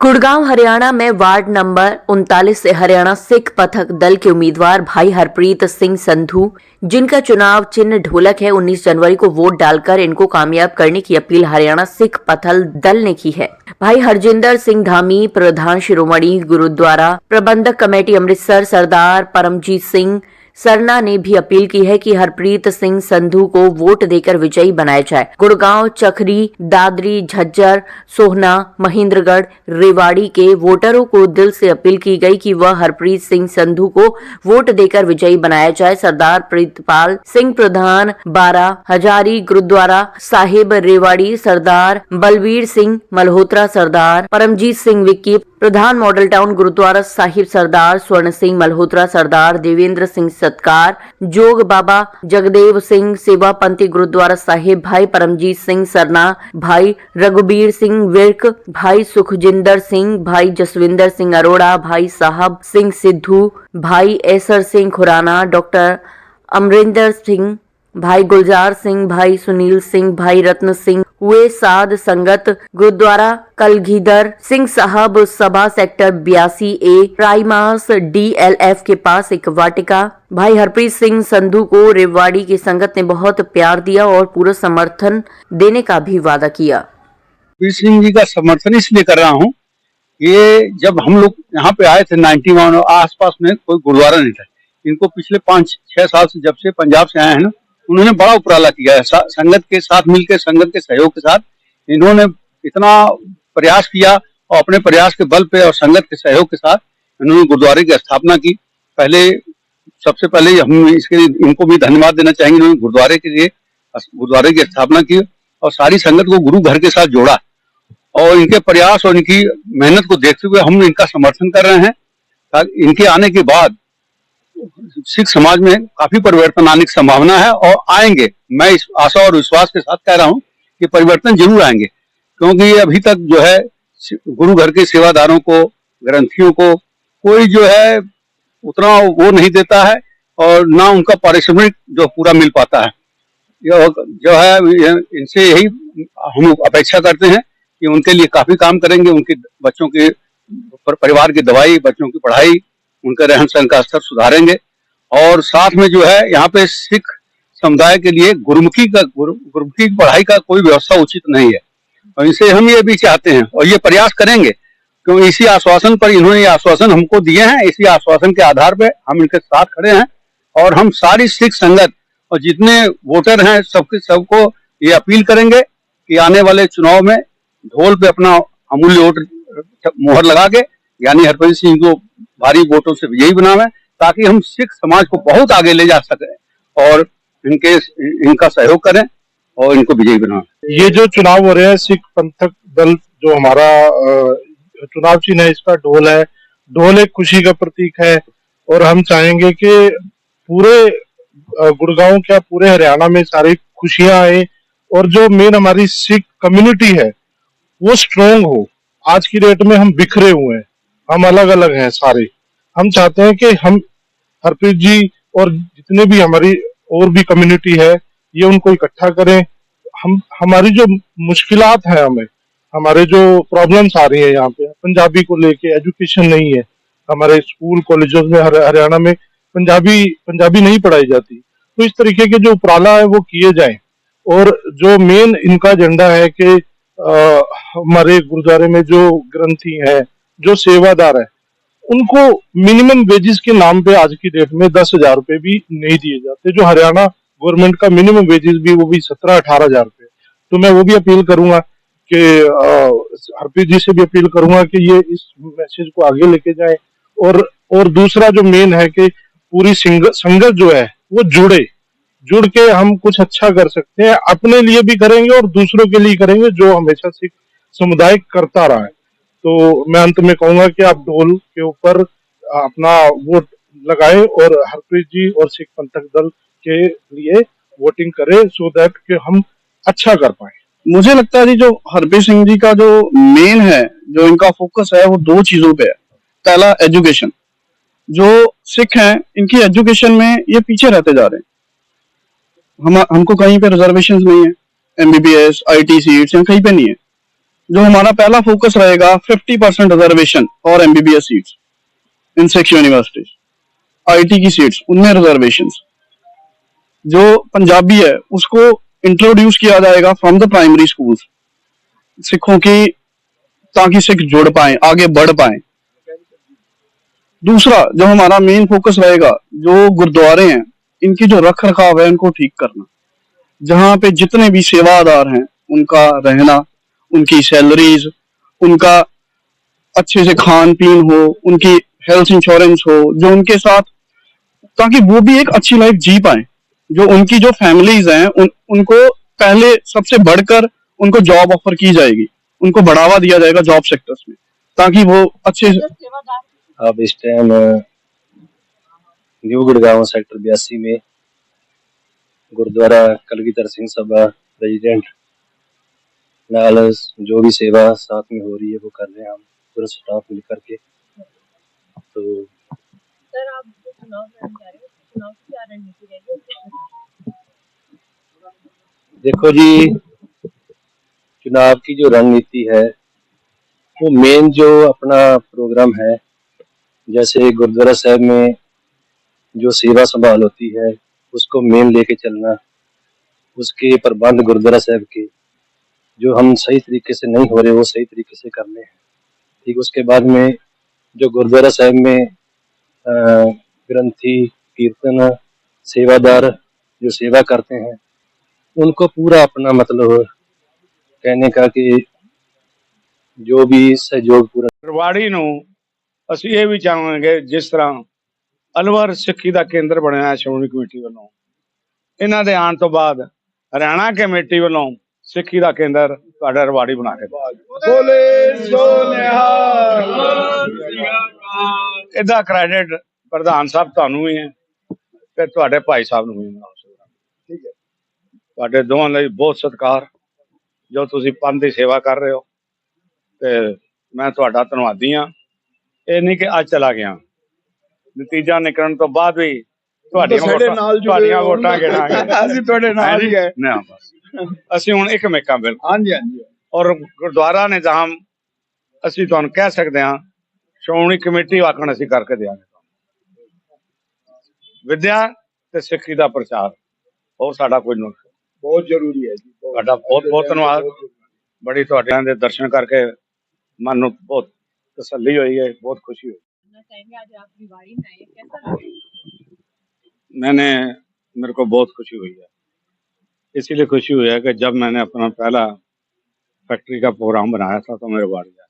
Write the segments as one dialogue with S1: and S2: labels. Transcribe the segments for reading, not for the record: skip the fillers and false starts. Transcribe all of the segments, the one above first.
S1: गुड़गांव हरियाणा में ward number 39 से हरियाणा सिख पथक दल के उम्मीदवार भाई हरप्रीत सिंह संधू, जिनका चुनाव चिन्ह ढोलक है, 19 जनवरी को वोट डालकर इनको कामयाब करने की अपील हरियाणा सिख पथल दल ने की है। भाई हरजिंदर सिंह धामी, प्रधान शिरोमणि गुरुद्वारा प्रबंधक कमेटी अमृतसर सरदार परमजीत सिंह सरना ने भी अपील की है कि हरप्रीत सिंह संधू को वोट देकर विजयी बनाया जाए। गुड़गांव, चखरी, दादरी, झज्जर, सोहना, महेंद्रगढ़, रेवाड़ी के वोटरों को दिल से अपील की गई कि वह हरप्रीत सिंह संधू को वोट देकर विजयी बनाया जाए। सरदार प्रीतपाल सिंह प्रधान 12 हजारी गुरुद्वारा साहिब रेवाड़ी, सरदार बलवीर सिंह मल्होत्रा, सरदार परमजीत सिंह विक्की प्रधान मॉडल टाउन गुरुद्वारा साहिब, सरदार स्वर्ण सिंह मल्होत्रा, सरदार देवेंद्र सिंह सत्कार, जोग बाबा जगदेव सिंह सेवा पंथी गुरुद्वारा साहिब, भाई परमजीत सिंह सरना, भाई रघुबीर सिंह विर्क, भाई सुखजिंदर सिंह, भाई जसविंदर सिंह अरोड़ा, भाई साहब सिंह सिद्धू, भाई ऐसर सिंह खुराना, डॉक्टर अमरिंदर सिंह, भाई गुलजार सिंह, भाई सुनील सिंह, भाई रत्न सिंह हुए साध संगत गुरुद्वारा कलगीधर सिंह साहब सभा सेक्टर 82A प्राइमास DLF के पास एक वाटिका। भाई हरप्रीत सिंह संधू को रेवाड़ी की संगत ने बहुत प्यार दिया और पूरा समर्थन देने का भी वादा किया।
S2: हरप्रीत सिंह जी का समर्थन इसलिए कर रहा हूँ, ये जब हम लोग यहाँ पे आए थे 91 आसपास में कोई गुरुद्वारा नहीं था। इनको पिछले 5-6 साल से जब से पंजाब से आए हैं ना, उन्होंने बड़ा उपराला किया है। संगत के साथ मिलकर, संगत के सहयोग के साथ इन्होंने इतना प्रयास किया और अपने प्रयास के बल पे और संगत के सहयोग के साथ इन्होंने गुरुद्वारे की स्थापना की। सबसे पहले हम इसके लिए इनको भी धन्यवाद देना चाहेंगे। इन्होंने गुरुद्वारे की स्थापना की और सारी संगत को गुरु घर के साथ जोड़ा, और इनके प्रयास और इनकी मेहनत को देखते हुए हम इनका समर्थन कर रहे हैं। इनके आने के बाद सिख समाज में काफी परिवर्तन आने की संभावना है और आएंगे। मैं इस आशा और विश्वास के साथ कह रहा हूं कि परिवर्तन जरूर आएंगे, क्योंकि अभी तक जो है गुरु घर के सेवादारों को, ग्रंथियों को कोई जो है उतना वो नहीं देता है और ना उनका पारिश्रमिक जो पूरा मिल पाता है। जो है इनसे यही हम अपेक्षा करते हैं कि उनके लिए काफी काम करेंगे। उनके बच्चों के परिवार की दवाई, बच्चों की पढ़ाई, उनका रहन सहन का स्तर सुधारेंगे। और साथ में जो है यहाँ पे सिख समुदाय के लिए गुरुमुखी पढ़ाई का कोई व्यवस्था उचित नहीं है, और इसे हम ये भी चाहते हैं और ये प्रयास करेंगे, क्योंकि इसी आश्वासन पर इन्होंने ये आश्वासन हमको दिए हैं। इसी आश्वासन के आधार पे हम इनके साथ खड़े हैं और हम सारी सिख संगत और जितने वोटर हैं सबको ये अपील करेंगे कि आने वाले चुनाव में ढोल पे अपना अमूल्य वोट मोहर लगा के यानी हरप्रीत सिंह को भारी वोटों से विजयी बनावे, ताकि हम सिख समाज को बहुत आगे ले जा सके और इनका सहयोग करें और इनको विजयी बनाएं।
S3: ये जो चुनाव हो रहे हैं, सिख पंथक दल जो हमारा चुनाव चिन्ह है, इसका ढोल है। ढोल एक खुशी का प्रतीक है और हम चाहेंगे कि पूरे गुड़गांव क्या पूरे हरियाणा में सारी खुशियां आए और जो मेन हमारी सिख कम्युनिटी है वो स्ट्रोंग हो। आज की डेट में हम बिखरे हुए हैं, हम अलग अलग हैं सारे। हम चाहते हैं कि हम हरप्रीत जी और जितने भी हमारी और भी कम्युनिटी है ये उनको इकट्ठा करें। हमारी जो मुश्किलात है, हमारे जो प्रॉब्लम्स आ रही है यहाँ पे पंजाबी को लेके, एजुकेशन नहीं है हमारे स्कूल कॉलेजों में, हरियाणा में पंजाबी नहीं पढ़ाई जाती। तो इस तरीके के जो उपराला है वो किए जाए। और जो मेन इनका एजेंडा है कि हमारे गुरुद्वारे में जो ग्रंथी है, जो सेवादार है, उनको मिनिमम वेजेस के नाम पे आज की डेट में 10,000 रुपए भी नहीं दिए जाते। जो हरियाणा गवर्नमेंट का मिनिमम वेजेस भी वो भी 17-18 हजार रुपए। तो मैं वो भी अपील करूंगा कि हरप्रीत जी से भी अपील करूंगा कि ये इस मैसेज को आगे लेके जाए। और दूसरा जो मेन है कि पूरी संगत जो है वो जुड़ के हम कुछ अच्छा कर सकते हैं, अपने लिए भी करेंगे और दूसरों के लिए करेंगे, जो हमेशा सिख समुदाय करता रहा है। तो मैं अंत में कहूंगा कि आप ढोल के ऊपर अपना वोट लगाएं और हरप्रीत जी और सिख पंथक दल के लिए वोटिंग करें, सो दैट कि हम अच्छा कर पाए।
S4: मुझे लगता है जी जो हरप्रीत सिंह जी का जो मेन है, जो इनका फोकस है वो 2 चीजों पे है। पहला एजुकेशन, जो सिख हैं इनकी एजुकेशन में ये पीछे रहते जा रहे हैं। हमको कहीं पे रिजर्वेशन नहीं है, MBBS IT सीट्स कहीं पे नहीं है। जो हमारा पहला फोकस रहेगा 50% रिजर्वेशन और MBBS seats in 6 universities, IT की सीट्स उनमें रिजर्वेशन। जो पंजाबी है उसको इंट्रोड्यूस किया जाएगा फ्रॉम द प्राइमरी स्कूल्स सिखों की, ताकि सिख जुड़ पाए, आगे बढ़ पाए। दूसरा जो हमारा मेन फोकस रहेगा, जो गुरुद्वारे हैं इनकी जो रख रखाव है इनको ठीक करना। जहां पे जितने भी सेवादार हैं उनका रहना, उनकी सैलरीज, उनका अच्छे से खान पीन हो, उनकी हेल्थ इंश्योरेंस हो जो उनके साथ, ताकि वो भी एक अच्छी लाइफ जी पाए। जो उनकी जो फैमिलीज हैं उनको पहले सबसे बढ़कर उनको जॉब ऑफर की जाएगी, उनको बढ़ावा दिया जाएगा जॉब सेक्टर्स में, ताकि वो अच्छे।
S5: अब इस टाइम न्यू गुड़गांव सेक्टर 82 में गुरुद्वारा कलगीधर सिंह सभा प्रेसिडेंट नाल जो भी सेवा साथ में हो रही है वो कर रहे हैं हम पूरा स्टाफ मिल करके। तो
S6: सर आप जो चुनाव लड़ने जा रहे हो, चुनाव की क्या रणनीति रहेगी?
S5: देखो जी, चुनाव की जो रणनीति है वो मेन जो अपना प्रोग्राम है, जैसे गुरुद्वारा साहब में जो सेवा संभाल होती है उसको मेन लेके चलना, उसके प्रबंध गुरुद्वारा साहब के जो हम सही तरीके से नहीं हो रहे वो सही तरीके से करने हैं। ठीक, उसके बाद में जो गुरुद्वारा साहब में ग्रंथी, कीर्तन, सेवादार जो सेवा करते हैं उनको पूरा अपना मतलब कहने का कि जो भी सहयोग पूरा।
S7: ਰਵਾੜੀ ਨੂੰ ਅਸੀਂ ਇਹ ਵੀ ਚਾਹਾਂਗੇ, ਜਿਸ ਤਰ੍ਹਾਂ ਅਲਵਰ ਸਿੱਖੀ ਦਾ ਕੇਂਦਰ ਬਣਿਆ ਹੈ ਸ਼੍ਰੋਮਣੀ ਕਮੇਟੀ ਵੱਲੋਂ, ਇਹਨਾਂ ਦੇ ਆਉਣ ਤੋਂ ਬਾਅਦ ਹਰਿਆਣਾ ਕਮੇਟੀ ਵੱਲੋਂ ਸਿੱਖੀ ਦਾ ਕੇਂਦਰ ਤੁਹਾਡਾ ਰਵਾੜੀ ਬਣਾ ਕੇ ਬੋਲੇ ਸੋ ਨਿਹਾਲ। ਇਹਦਾ ਕ੍ਰੈਡਿਟ ਪ੍ਰਧਾਨ ਸਾਹਿਬ ਤੁਹਾਨੂੰ ਵੀ ਹੈ ਤੇ ਤੁਹਾਡੇ ਭਾਈ ਸਾਹਿਬ ਨੂੰ ਵੀ ਹੈ। ਠੀਕ ਹੈ, ਤੁਹਾਡੇ ਦੋਵਾਂ ਲਈ ਬਹੁਤ ਸਤਿਕਾਰ ਜੋ ਤੁਸੀਂ ਪੰਥ ਦੀ ਸੇਵਾ ਕਰ ਰਹੇ ਹੋ, ਤੇ ਮੈਂ ਤੁਹਾਡਾ ਧੰਨਵਾਦੀ ਹਾਂ। ਇਹ ਨਹੀਂ ਕਿ ਅੱਜ ਚਲਾ ਗਿਆ, ਨਤੀਜਾ ਨਿਕਲਣ ਤੋਂ ਬਾਅਦ ਵੀ ਤੁਹਾਡੀਆਂ ਵੋਟਾਂ ਗਿਣਾਂਗੇ। ਅਸੀਂ ਤੁਹਾਡੇ ਨਾਲ ਹੀ ਗਏ ਨਾ, ਬਸ ਅਸੀਂ ਹੁਣ ਇੱਕ ਮੇਕਾ ਬਿਲਕੁਲ। ਹਾਂਜੀ ਹਾਂਜੀ। ਔਰ ਗੁਰਦੁਆਰਾ ਨਿਜ਼ਾਮ ਅਸੀਂ ਤੁਹਾਨੂੰ ਕਹਿ ਸਕਦੇ ਹਾਂ ਸ਼੍ਰੋਮਣੀ ਕਮੇਟੀ ਆਖਣ ਅਸੀਂ ਕਰਕੇ ਦਿਆਂਗੇ। ਵਿਦਿਆ ਤੇ ਸਿੱਖੀ ਦਾ ਪ੍ਰਚਾਰ ਹੋਰ ਸਾਡਾ ਕੋਈ ਨੁਕਸ ਬਹੁਤ ਜ਼ਰੂਰੀ ਹੈ ਜੀ। ਤੁਹਾਡਾ ਬਹੁਤ ਬਹੁਤ ਧੰਨਵਾਦ। ਬੜੀ ਤੁਹਾਡਿਆਂ ਦੇ ਦਰਸ਼ਨ ਕਰਕੇ मन ਨੂੰ बहुत तसल्ली हुई है, बहुत खुशी हुई।
S6: आज आप रिवाड़ी में आए, कैसा लगा?
S7: मेरे को बहुत खुशी हुई है, इसीलिए खुशी हुई है कि जब मैंने अपना पहला फैक्ट्री का प्रोग्राम बनाया था तो मैं रिवाड़ी गया,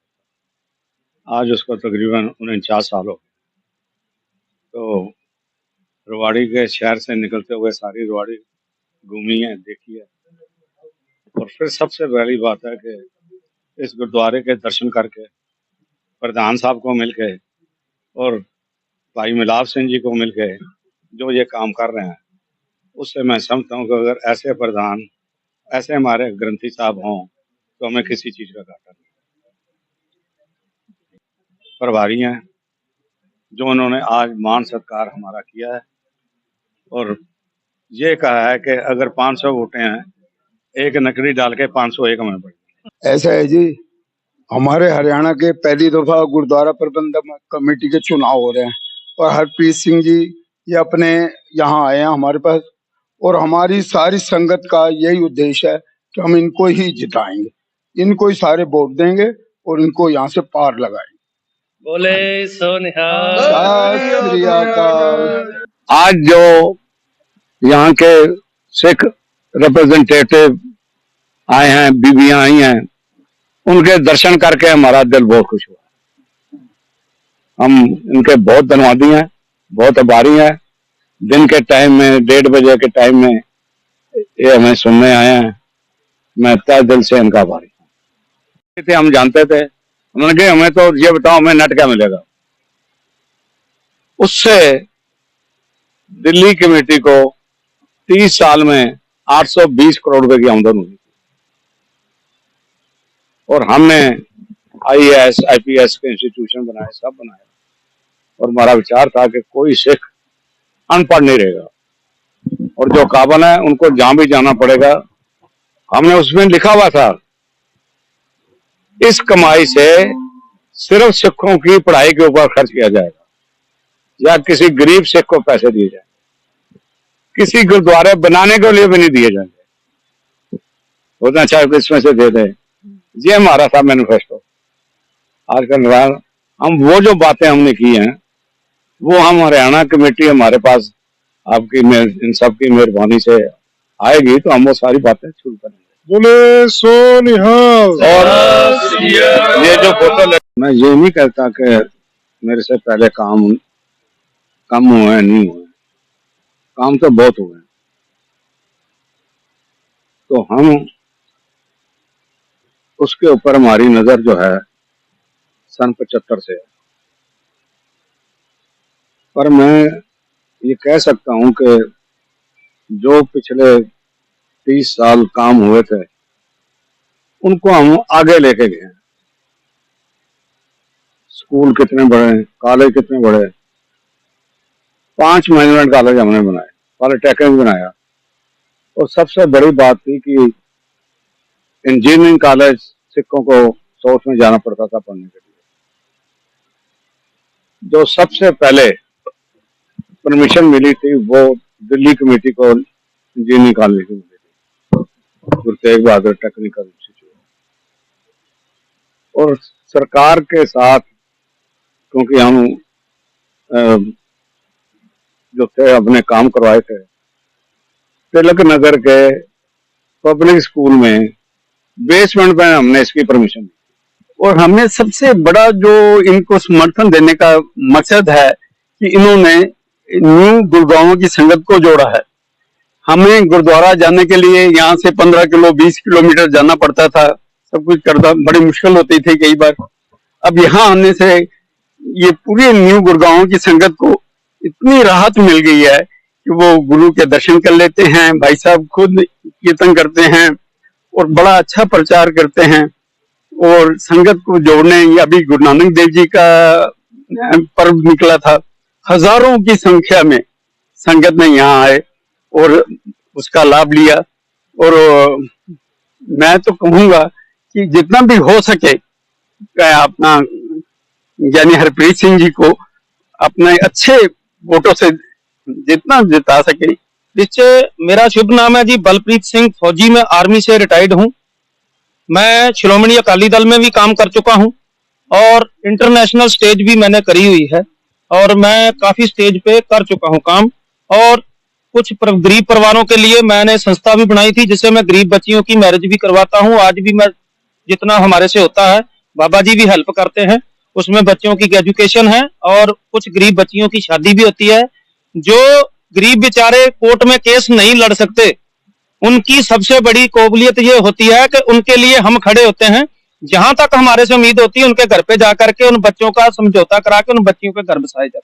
S7: आज उसको तकरीबन 49 साल हो गए। तो रिवाड़ी के शहर से निकलते हुए सारी रिवाड़ी घूमी है, देखी है। और फिर सबसे पहली बात है कि इस गुरुद्वारे के दर्शन करके प्रधान साहब को मिलके और भाई मिलाप सिंह जी को मिलके जो ये काम कर रहे हैं, उससे मैं समझता हूँ कि अगर ऐसे प्रधान, ऐसे हमारे ग्रंथी साहब हों तो हमें किसी चीज़ का घाटा नहीं। प्रभारी हैं जो उन्होंने आज मान सत्कार हमारा किया है और ये कहा है कि अगर 500 वोटें हैं, एक नकली डाल के 501 में बढ़।
S8: ऐसा है जी, हमारे हरियाणा के पहली दफा गुरुद्वारा प्रबंधक कमेटी के चुनाव हो रहे हैं और हरप्रीत सिंह जी ये अपने यहाँ आए हैं हमारे पास, और हमारी सारी संगत का यही उद्देश्य है कि हम इनको ही जिताएंगे, इनको ही सारे वोट देंगे और इनको यहाँ से पार लगाएंगे।
S5: बोले सो निहाल।
S8: सत श्री अकाल।
S2: आज जो यहाँ के सिख रिप्रेजेंटेटिव आए हैं, बीबियां आई हैं, उनके दर्शन करके हमारा दिल बहुत खुश हुआ। हम इनके बहुत धन्यवादी हैं, बहुत आभारी हैं। दिन के टाइम में 1:30 बजे के टाइम में ये हमें सुनने आए हैं, मैं तहे दिल से इनका आभारी हूँ। हम जानते थे, उन्होंने कहा हमें तो ये बताओ हमें नेट क्या मिलेगा। उससे दिल्ली कमेटी को 30 साल में 820 करोड़ रुपए की आमदन हुई और हमने IAS IPS के इंस्टीट्यूशन बनाए, सब बनाए। और हमारा विचार था कि कोई सिख अनपढ़ नहीं रहेगा और जो काबिल है उनको जहां भी जाना पड़ेगा। हमने उसमें लिखा हुआ था
S7: इस कमाई से सिर्फ सिखों की पढ़ाई के ऊपर खर्च किया जाएगा या किसी गरीब सिख को पैसे दिए जाएंगे, किसी गुरुद्वारे बनाने के लिए भी नहीं दिए जाएंगे। उतना चाहे इसमें से दे दें। ये हमारा था मैनिफेस्टो। आजकल हम वो जो बातें हमने की हैं वो हम हरियाणा कमेटी हमारे पास आपकी इन सब की मेहरबानी से आएगी तो हम वो सारी बातें शुरू करेंगे।
S3: बोले सो निहाल।
S7: और ये जो बोतल, मैं ये नहीं कहता कि मेरे से पहले काम कम हुए नहीं हुए, काम तो बहुत हुए। तो हम उसके ऊपर हमारी नजर जो है सन 75 से है। पर मैं ये कह सकता हूं कि जो पिछले 30 साल काम हुए थे उनको हम आगे लेके गए। स्कूल कितने बड़े, कॉलेज कितने बड़े, 5 मैनेजमेंट कॉलेज हमने बनाए, पॉलिटेक्निक बनाया। और सबसे बड़ी बात थी कि इंजीनियरिंग कॉलेज सिखों को साउथ में जाना पड़ता था पढ़ने के लिए। जो सबसे पहले परमिशन मिली थी वो दिल्ली कमेटी को इंजीनियरिंग कॉलेज की मिली थी, गुरु तेग बहादुर टेक्निकल इंस्टीट्यूट। और सरकार के साथ, क्योंकि हम जो थे अपने काम करवाए थे, तिलक नगर के पब्लिक स्कूल में बेसमेंट में हमने इसकी परमिशन दी।
S2: और हमने सबसे बड़ा जो इनको समर्थन देने का मकसद है कि इन्होंने न्यू गुरुद्वारों की संगत को जोड़ा है। हमें गुरुद्वारा जाने के लिए यहाँ से 15 किलो 20 किलोमीटर जाना पड़ता था, सब कुछ करना बड़ी मुश्किल होती थी कई बार। अब यहाँ आने से ये पूरे न्यू गुरुद्वारों की संगत को इतनी राहत मिल गई है कि वो गुरु के दर्शन कर लेते हैं, भाई साहब खुद कीर्तन करते हैं और बड़ा अच्छा प्रचार करते हैं। और संगत को जोड़ने, अभी गुरु नानक देव जी का पर्व निकला था, हजारों की संख्या में संगत ने यहाँ आए और उसका लाभ लिया। और मैं तो कहूंगा कि जितना भी हो सके अपना यानी हरप्रीत सिंह जी को अपने अच्छे वोटों से जितना जिता सके।
S9: निश्चय। मेरा शुभ नाम है जी बलप्रीत सिंह, फौजी में आर्मी से रिटायर्ड हूं। मैं श्रोमणी अकाली दल में भी काम कर चुका हूं और इंटरनेशनल स्टेज भी मैंने करी हुई है और मैं काफी स्टेज पे कर चुका हूं काम। और कुछ गरीब परिवारों के लिए मैंने संस्था भी बनाई थी जिससे मैं गरीब बच्चियों की मैरिज भी करवाता हूं। आज भी मैं जितना हमारे से होता है, बाबा जी भी हेल्प करते हैं, उसमें बच्चों की एजुकेशन है और कुछ गरीब बच्चियों की शादी भी होती है। जो गरीब बेचारे कोर्ट में केस नहीं लड़ सकते, उनकी सबसे बड़ी काबिलियत ये होती है कि उनके लिए हम खड़े होते हैं। जहां तक हमारे से उम्मीद होती है उनके घर पे जाकर के उन बच्चों का समझौता करा के उन बच्चियों के घर बसाए जाते हैं।